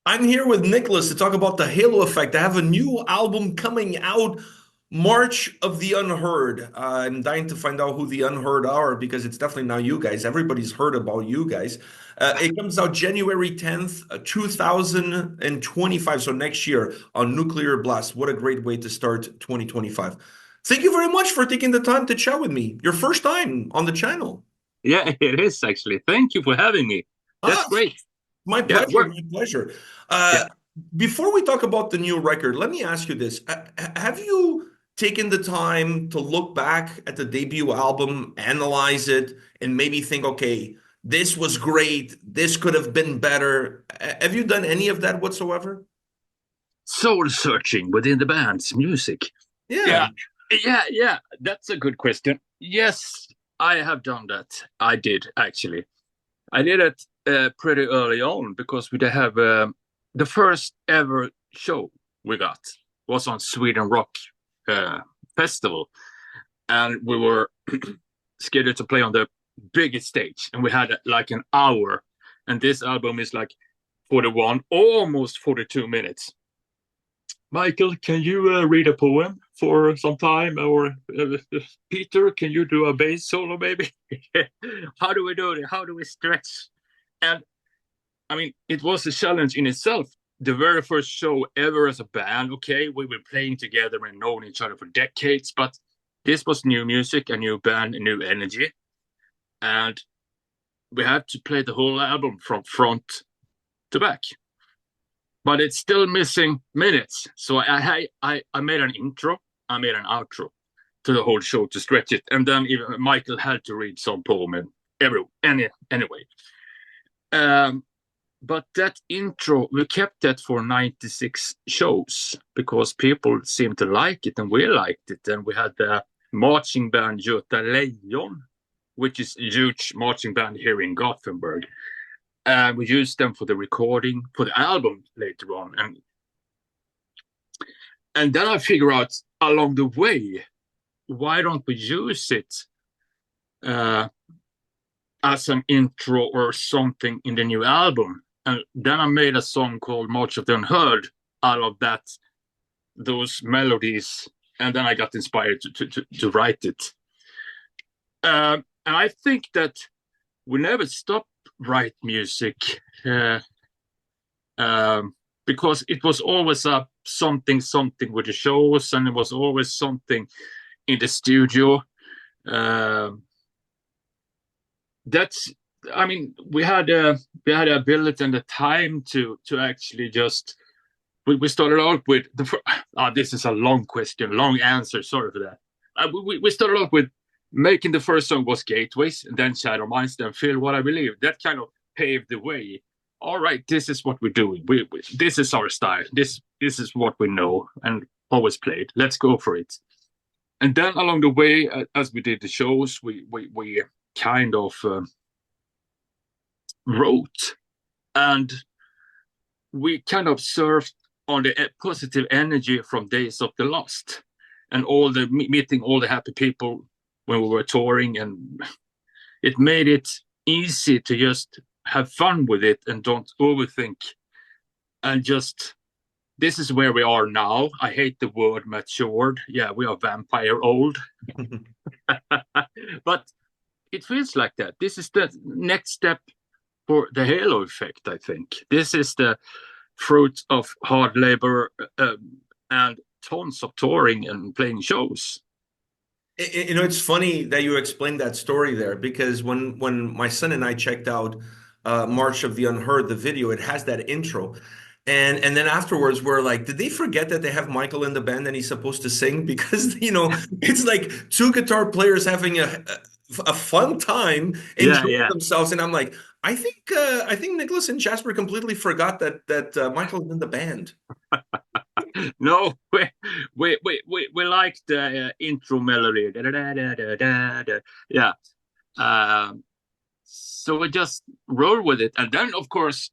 I'm here with Niclas to talk about the Halo effect. I have a new album coming out, March of the Unheard. I'm dying to find out who the Unheard are because it's definitely not you guys. Everybody's heard about you guys. It comes out January 10th, 2025, so next year on Nuclear Blast. What a great way to start 2025. Thank you very much for taking the time to chat with me. Your first time on the channel. Yeah, it is actually. Thank you for having me. That's Ah, great. My Yeah, pleasure, my pleasure. yeah. Uh, Before we talk about the new record, let me ask you this. Have you taken the time to look back at the debut album, analyze it, and maybe think, okay, this was great, this could have been better? Have you done any of that whatsoever? Soul searching within the band's music. Yeah. Yeah, yeah. That's a good question. Yes, I have done that. I did actually. I did it pretty early on because we did have the first ever show we got was on Sweden Rock uh, Festival, and we were scheduled to play on the biggest stage, and we had like an hour, and this album is like 41, almost 42 minutes. Michael, can you read a poem for some time? Or Peter, can you do a bass solo, maybe? How do we do it? How do we stretch? And I mean, it was a challenge in itself. The very first show ever as a band. Okay, we were playing together and known each other for decades, but this was new music, a new band, a new energy. And we had to play the whole album from front to back. But it's still missing minutes. So I made an intro, I made an outro to the whole show to stretch it, and then even Michael had to read some poem and anyway. Um, but that intro we kept that for 96 shows because people seemed to like it and we liked it, and we had the marching band Göta Lejon, which is a huge marching band here in Gothenburg. And we used them for the recording for the album later on, and then I figure out along the way, why don't we use it uh, as an intro or something in the new album? And then I made a song called March of the Unheard out of that, those melodies, and then I got inspired to write it. And I think that we never stop write music uh, um, because it was always a something with the shows, and it was always something in the studio. Um, that's, I mean, we had the ability and the time to actually just. We started out with this is a long question, long answer. Sorry for that. We started out with making the first song was Gateways, and then Shadow Minds, then Feel What I Believe. That kind of paved the way. All right, this is what we're doing. This is our style. This is what we know and always played. Let's go for it. And then along the way, as we did the shows, we kind of wrote, and we kind of surfed on the positive energy from Days of the Lost and all the meeting all the happy people when we were touring, and it made it easy to just have fun with it and don't overthink, and just this is where we are now. I hate the word matured. Yeah, we are vampire old. But it feels like that. This is the next step for the halo effect, I think. This is the fruit of hard labor and tons of touring and playing shows. It's funny that you explained that story there because when my son and I checked out March of the Unheard, the video, it has that intro. And then afterwards we're like, did they forget that they have Michael in the band and he's supposed to sing? Because it's like two guitar players having a fun time Yeah, enjoying yeah. themselves. And I'm like, I think Nicholas and Jasper completely forgot that Michael's in the band. No, we like the intro melody. Da, da, da, da, da, da, da. Yeah. Um, so we just roll with it. And then, of course,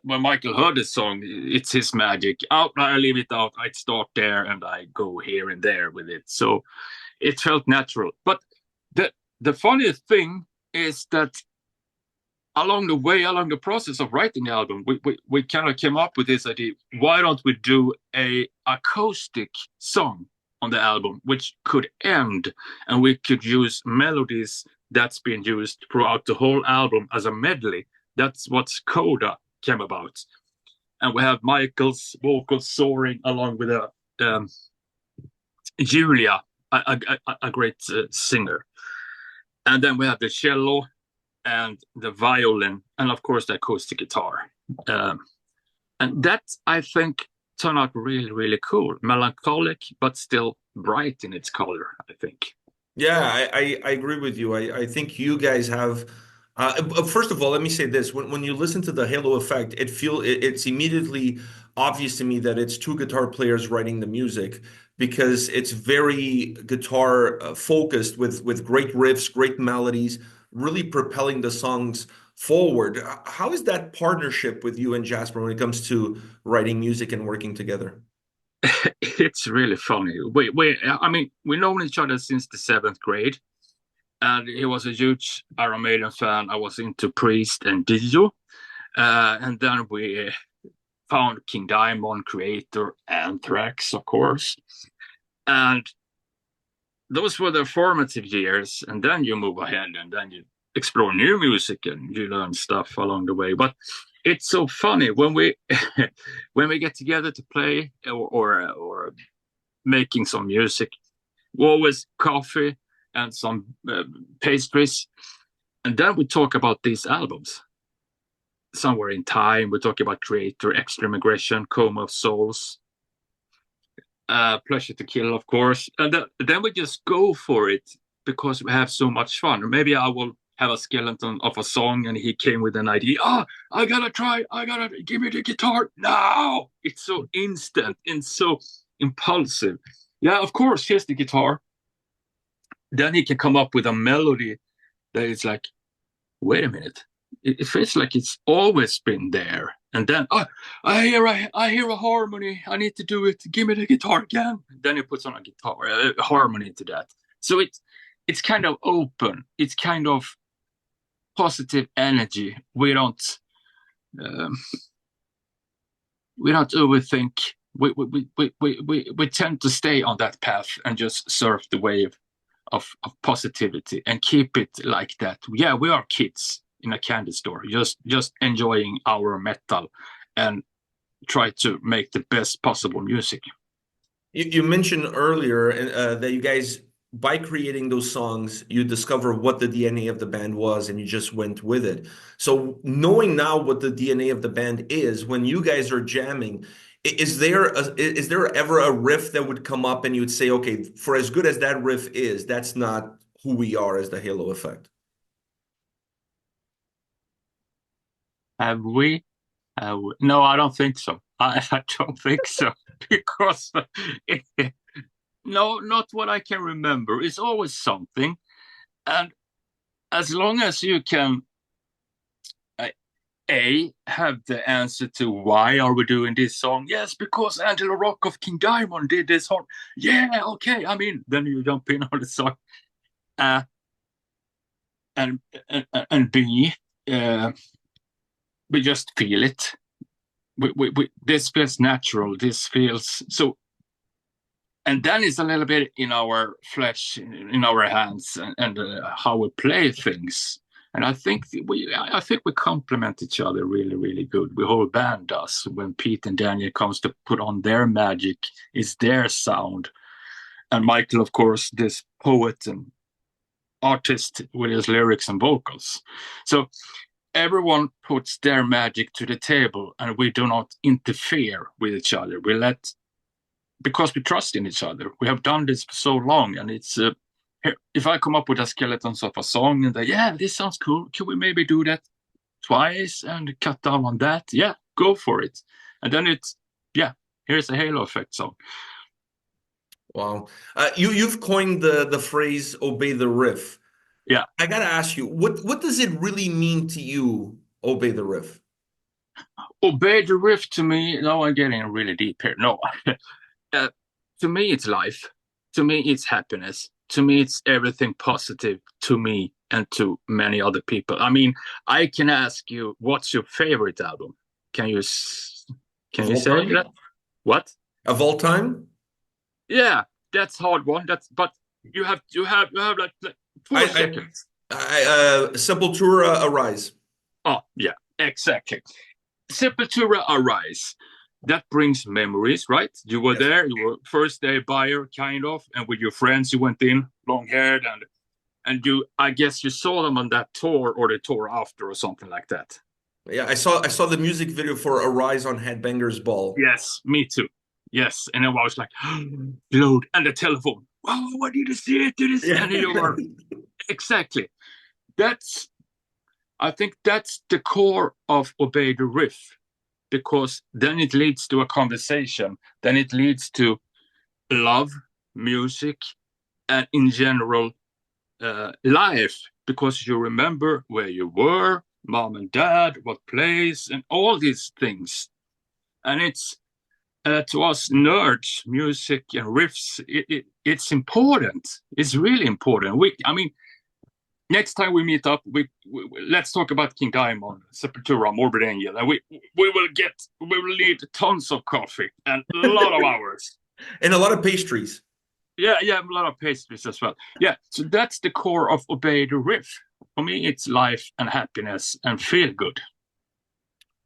when Michael heard the song, it's his magic. Out, I leave it out. I start there and I go here and there with it. So it felt natural. But the funniest thing is that along the way, along the process of writing the album, we kind of came up with this idea. Why don't we do a acoustic song on the album, which could end, and we could use melodies that's been used throughout the whole album as a medley. That's what Coda came about. And we have Michael's vocals soaring along with um, Julia, a great singer. And then we have the cello and the violin, and of course the acoustic guitar. Um, and that, I think, turned out really, really cool. Melancholic, but still bright in its color, I think. Yeah, I agree with you. I think you guys have. First of all, let me say this: when you listen to the Halo effect, it's immediately obvious to me that it's two guitar players writing the music because it's very guitar focused with great riffs, great melodies, really propelling the songs forward. How is that partnership with you and Jasper when it comes to writing music and working together? It's really funny. I mean, we known each other since the seventh grade, and he was a huge Iron Maiden fan. I was into Priest and Dio, and then we found King Diamond, Creator, Anthrax, of course, and those were the formative years. And then you move ahead, and then you explore new music, and you learn stuff along the way. But it's so funny when we when we get together to play or making some music. We always coffee and some pastries, and then we talk about these albums. Somewhere in Time, we talk about Creator, Extreme Aggression, Coma of Souls, Pleasure to Kill, of course, and then we just go for it because we have so much fun. Or maybe I will have a skeleton of a song, and he came with an idea. Oh, I gotta try. I gotta give me the guitar now. It's so instant and so impulsive. Yeah, of course. Here's the guitar. Then he can come up with a melody that is like, wait a minute. It feels like it's always been there. And then, oh, I hear a harmony. I need to do it. Give me the guitar again. Then he puts on a guitar, a harmony to that. So it's kind of open. It's kind of positive energy. Um, we don't overthink. We tend to stay on that path and just surf the wave of positivity and keep it like that. Yeah, we are kids in a candy store, just enjoying our metal and try to make the best possible music. You mentioned earlier that you guys, by creating those songs, you discover what the DNA of the band was and you just went with it. So, knowing now what the DNA of the band is, when you guys are jamming, is there ever a riff that would come up and you'd say, okay, for as good as that riff is, that's not who we are as the Halo Effect? Have we? No, I don't think so. I don't think so because no, not what I can remember. It's always something, and as long as you can have the answer to why are we doing this song? Yes, because Angelo Rock of King Diamond did this song. Yeah, okay. I mean, then you jump in on the song. Uh, and B, we just feel it. This feels natural. This feels so, and then it's a little bit in our flesh, in our hands, and how we play things. And I think we complement each other really, really good. The whole band does. When Pete and Daniel comes to put on their magic, it's their sound, and Michael, of course, this poet and artist with his lyrics and vocals. So everyone puts their magic to the table, and we do not interfere with each other. We let because we trust in each other. We have done this for so long, and it's if I come up with a skeletons of a song and yeah, this sounds cool. Can we maybe do that twice and cut down on that? Yeah, go for it. And then yeah, here's a Halo Effect song. Wow. You've coined the phrase "obey the riff." Yeah, I gotta ask you, what does it really mean to you, obey the riff? obey the riff to me. Now I'm getting really deep here. No, uh, to me it's life. To me it's happiness. To me it's everything positive. To me and to many other people. I mean, I can ask you, what's your favorite album? Can you can Of you all say time? that? What? Of all time? Yeah, that's hard one. That's but you have like four I, seconds. Sepultura, Arise. Oh yeah, exactly. Sepultura Arise. That brings memories, right? You were Yes. there, you were first day buyer, kind of, and with your friends you went in, long haired, and you, I guess you saw them on that tour or the tour after or something like that. Yeah, I saw the music video for Arise on Headbangers Ball. Yes, me too. Yes, and I was like, load and the telephone. Oh, what did you see it? Did you see? Yeah. And you were exactly. That's I think that's the core of Obey the Riff, because then it leads to a conversation, then it leads to love, music, and in general, life, because you remember where you were, mom and dad, what place, and all these things. And it's to us nerds, music and riffs, it's important. It's really important. I mean, next time we meet up, let's talk about King Diamond, Sepultura, Morbid Angel, and we will need tons of coffee and a lot of hours. And a lot of pastries. Yeah, yeah, a lot of pastries as well. Yeah, so that's the core of Obey the Riff. For me, it's life and happiness and feel good.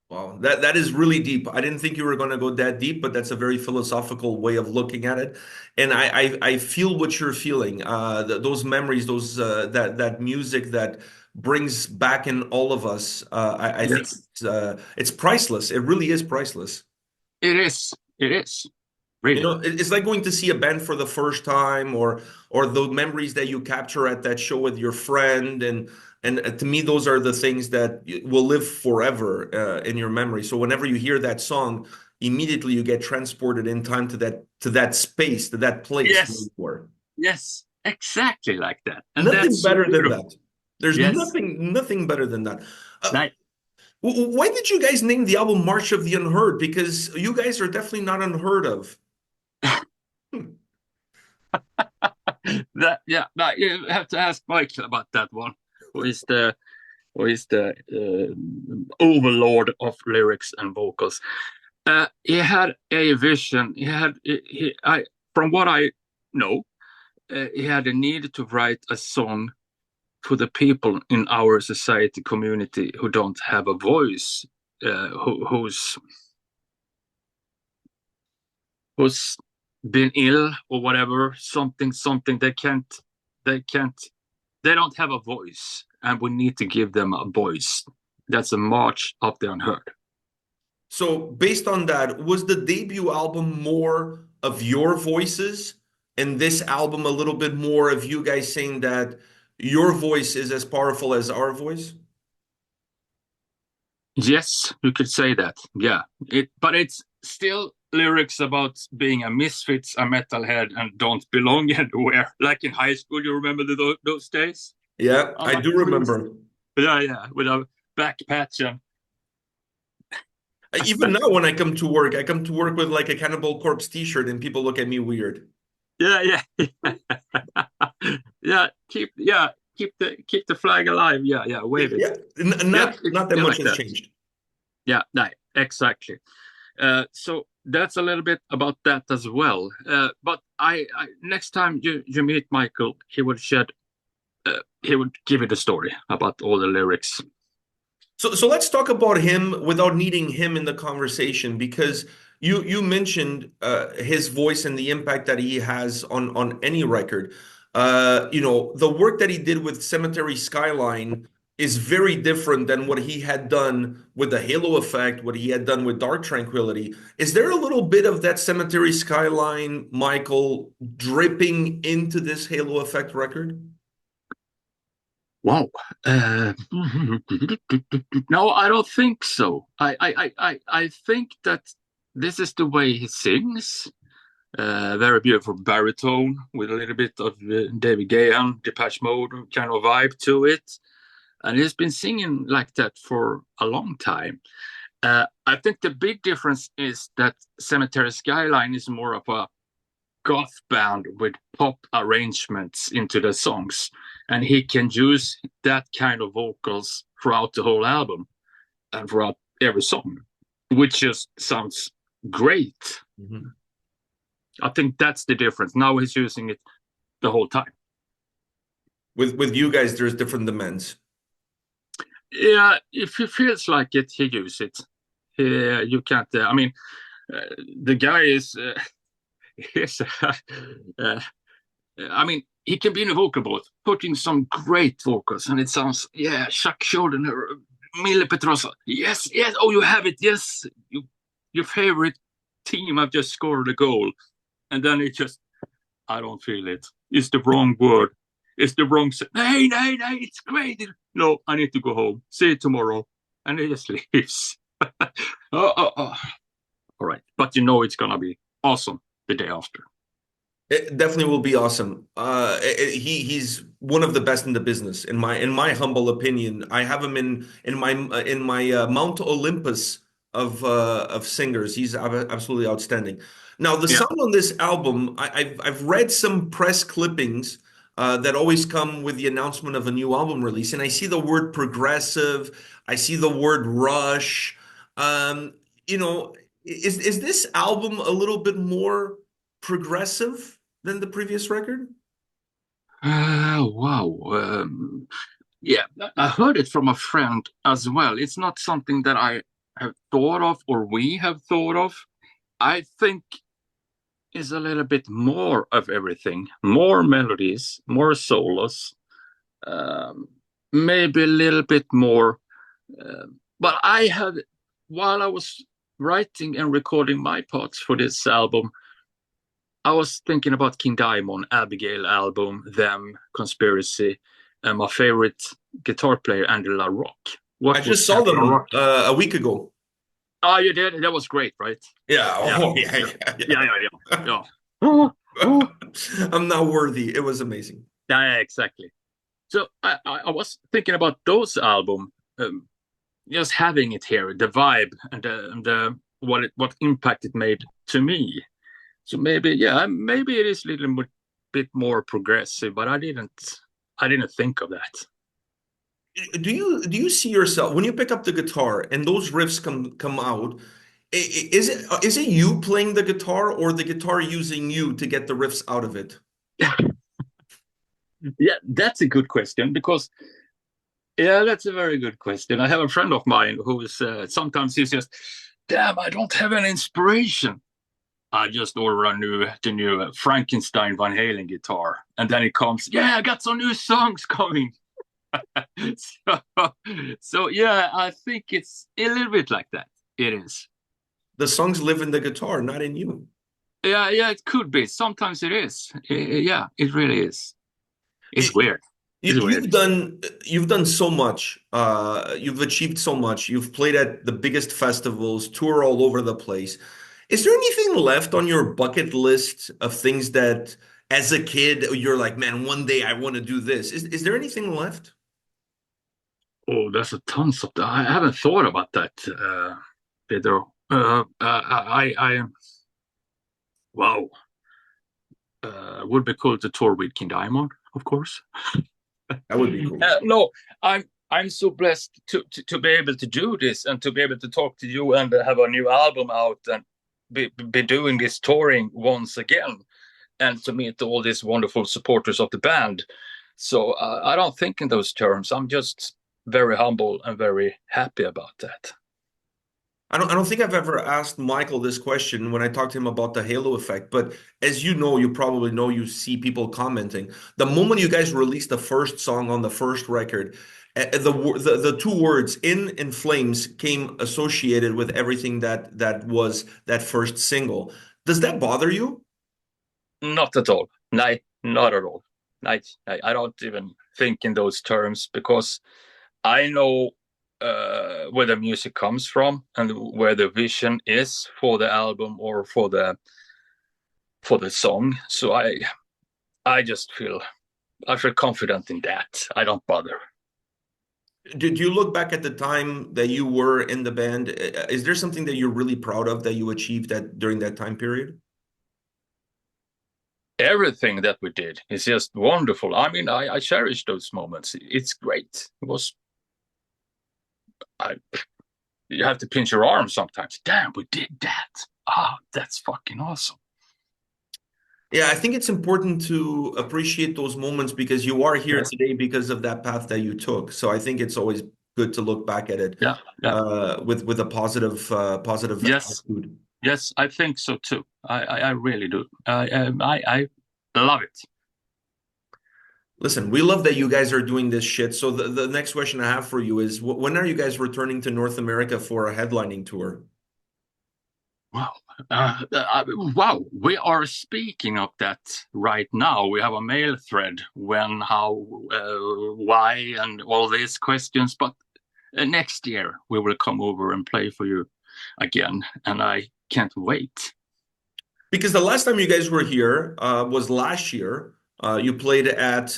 Wow, that is really deep. I didn't think you were going to go that deep, but that's a very philosophical way of looking at it. And I feel what you're feeling. Those memories, those that music that brings back in all of us. I think Yes, it's priceless. It really is priceless. it is. It is You really. know, it's like going to see a band for the first time, or the memories that you capture at that show with your friend, and to me, those are the things that will live forever in your memory. So whenever you hear that song, immediately you get transported in time to that space, to that place where Yes, you were. yes, exactly like that, and Nothing that's so better than beautiful. that. There's Yes, nothing better than that. Uh, like why did you guys name the album March of the Unheard? Because you guys are definitely not unheard of. Hmm. that. Yeah, like, you have to ask Michael about that one. Who is the overlord of lyrics and vocals? He had a vision. From what I know, he had a need to write a song for the people in our society community who don't have a voice, who's been ill or whatever, something they can't, they don't have a voice, and we need to give them a voice. That's a march of the unheard. So, based on that, was the debut album more of your voices, and this album a little bit more of you guys saying that your voice is as powerful as our voice? Yes, you could say that. Yeah, but it's still lyrics about being a misfit, a metalhead, and don't belong anywhere. Like in high school, you remember those days? Yeah, I'm I a do priest. remember. Yeah, yeah, with a back patch and Even now, when I come to work with like a Cannibal Corpse t-shirt, and people look at me weird. yeah, yeah, yeah. Keep the flag alive. Yeah, yeah. Wave it. Yeah, Yeah, not it's that still much like has that. changed. Yeah, no, exactly. So that's a little bit about that as well. But I next time you meet Michael, he would give you the story about all the lyrics. So let's talk about him without needing him in the conversation, because you mentioned his voice and the impact that he has on any record. The work that he did with Cemetery Skyline is very different than what he had done with the Halo Effect, what he had done with Dark Tranquility. Is there a little bit of that Cemetery Skyline, Michael, dripping into this Halo Effect record? Wow. No, I don't think so. I think that this is the way he sings. Very beautiful baritone with a little bit of David Gahan, Depeche Mode kind of vibe to it. And he's been singing like that for a long time. I think the big difference is that Cemetery Skyline is more of a goth band with pop arrangements into the songs, and he can use that kind of vocals throughout the whole album and throughout every song, which just sounds great. Mhm. I think that's the difference. Now he's using it the whole time. With you guys, there's different demands. Yeah, if he feels like it, he uses it. You can't. I mean, the guy is. He's, I mean, he can be in a vocal booth, put in some great vocals, and it sounds, yeah, Chuck Schuldiner, Mille Petrosa. Yes, yes. Oh, you have it. Yes, your favorite team have just scored a goal, and then it just, I don't feel it. It's the wrong word. It's the wrong. Hey, hey, hey! It's great. No, I need to go home. See you tomorrow, and he just leaves. Oh. All right, but you know it's gonna be awesome the day after. It definitely will be awesome. He's one of the best in the business, in my humble opinion. I have him in my Mount Olympus of singers. He's absolutely outstanding. Now, the Yeah. sound on this album, I've read some press clippings that always come with the announcement of a new album release, and I see the word progressive. I see the word rush. Um, you know, is this album a little bit more progressive than the previous record? Wow. Yeah, I heard it from a friend as well. It's not something that I have thought of or we have thought of. I think is a little bit more of everything, more melodies, more solos, um, maybe a little bit more. But I had, while I was writing and recording my parts for this album, I was thinking about King Diamond, Abigail album, Them, Conspiracy, and my favorite guitar player, Andy LaRock. I What just was saw Andy them LaRock? a week ago. Oh, you did? That was great, right? Yeah. Yeah, Oh, yeah, yeah, yeah, yeah. yeah. Oh, oh. I'm not worthy. It was amazing. Yeah, exactly. So I was thinking about those album, just having it here, the vibe and what impact it made to me. So maybe yeah, maybe it is a little bit more progressive, but I didn't think of that. Do you see yourself when you pick up the guitar and those riffs come out? Is it you playing the guitar or the guitar using you to get the riffs out of it? Yeah, that's a good question because yeah, that's a very good question. I have a friend of mine who is sometimes he's just, damn, I don't have any inspiration. I just order the new Frankenstein Van Halen guitar, and then it comes, yeah, I got some new songs coming. so, so yeah, I think it's a little bit like that. It is. The songs live in the guitar, not in you. Yeah, yeah, it could be. Sometimes it is. Yeah, it really is. It's weird. You, It's weird. you've done so much. You've achieved so much. You've played at the biggest festivals, tour all over the place. Is there anything left on your bucket list of things that, as a kid, you're like, man, one day I want to do this? Is there anything left? Oh, there's a tons of that. I haven't thought about that, Pedro. Wow. Would be cool to tour with King Diamond, of course. That would be cool. No, I'm so blessed to be able to do this and to be able to talk to you and have a new album out and be doing this touring once again and to meet all these wonderful supporters of the band. So I don't think in those terms. I'm just very humble and very happy about that. I don't think I've ever asked Michael this question when I talked to him about the halo effect, but as you know, you probably know, you see people commenting. The moment you guys released the first song on the first record, the two words in flames came associated with everything that was that first single. Does that bother you? Not at all. No, not at all. I don't even think in those terms because I know where the music comes from and where the vision is for the album or for the song. So I just feel confident in that. I don't bother. Did you look back at the time that you were in the band? Is there something that you're really proud of that you achieved that during that time period? everything that we did is just wonderful. I mean, I cherish those moments. It's great. It was. I, you have to pinch your arm sometimes. Damn, we did that. Ah, that's fucking awesome. Yeah, I think it's important to appreciate those moments because you are here Yes. today because of that path that you took. So I think it's always good to look back at it Yeah. Yeah. with a positive Yes. attitude. Yes, I think so too. I really do. I love it. Listen, we love that you guys are doing this shit. So the next question I have for you is when are you guys returning to North America for a headlining tour? Wow. Wow. We are speaking of that right now. We have a mail thread when, how, why, and all these questions. But next year we will come over and play for you again, and I can't wait. Because the last time you guys were here was last year. You played at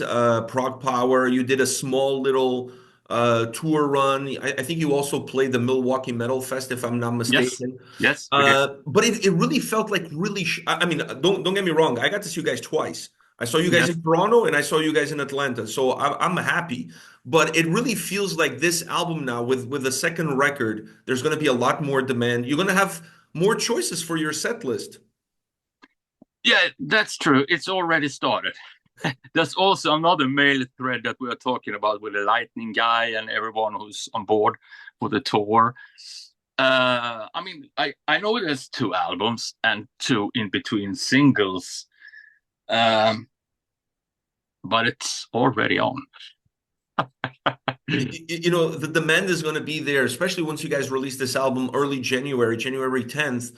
Prague Power. You did a small little tour run. I think you also played the Milwaukee Metal Fest, if I'm not Yes. mistaken. Yes, we did. But it really felt like really. I mean, don't get me wrong. I got to see you guys twice. I saw you guys Yes. in Toronto and I saw you guys in Atlanta. So I'm happy. But it really feels like this album now, with the second record, there's going to be a lot more demand. You're going to have more choices for your set list. Yeah, that's true. It's already started. There's also another mail thread that we are talking about with the Lightning guy and everyone who's on board for the tour. I mean, I know there's two albums and two in between singles, um, but it's already on. You know, the demand is going to be there, especially once you guys release this album early January, January 10th.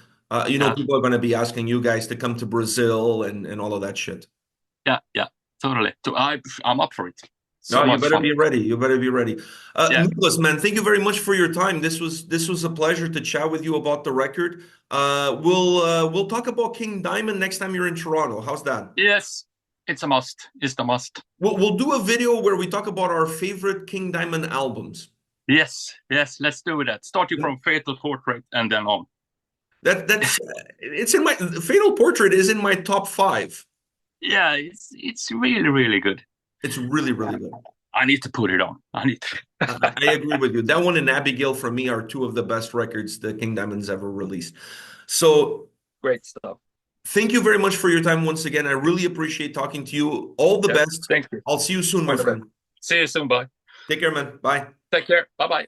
You know, Yeah, people are going to be asking you guys to come to Brazil and all of that shit. yeah, yeah, totally. So I'm up for it. No, So you much better fun. be ready. You better be ready. Yeah. Niclas, man, thank you very much for your time. This was a pleasure to chat with you about the record. We'll talk about King Diamond next time you're in Toronto. How's that? Yes, it's a must. It's the must. We'll do a video where we talk about our favorite King Diamond albums. Yes, yes, let's do that. Starting from Fatal Portrait and then on. That's it's in my Fatal Portrait is in my top five. Yeah, it's really, really good. It's really, really good. I need to put it on. I need to. I agree with you. That one and Abigail for me are two of the best records that King Diamond's ever released. So Great stuff. thank you very much for your time once again. I really appreciate talking to you. All the Yes, best. thank you. I'll see you soon, All my the best. friend. See you soon. Bye. Take care, man. Bye. Take care. Bye bye.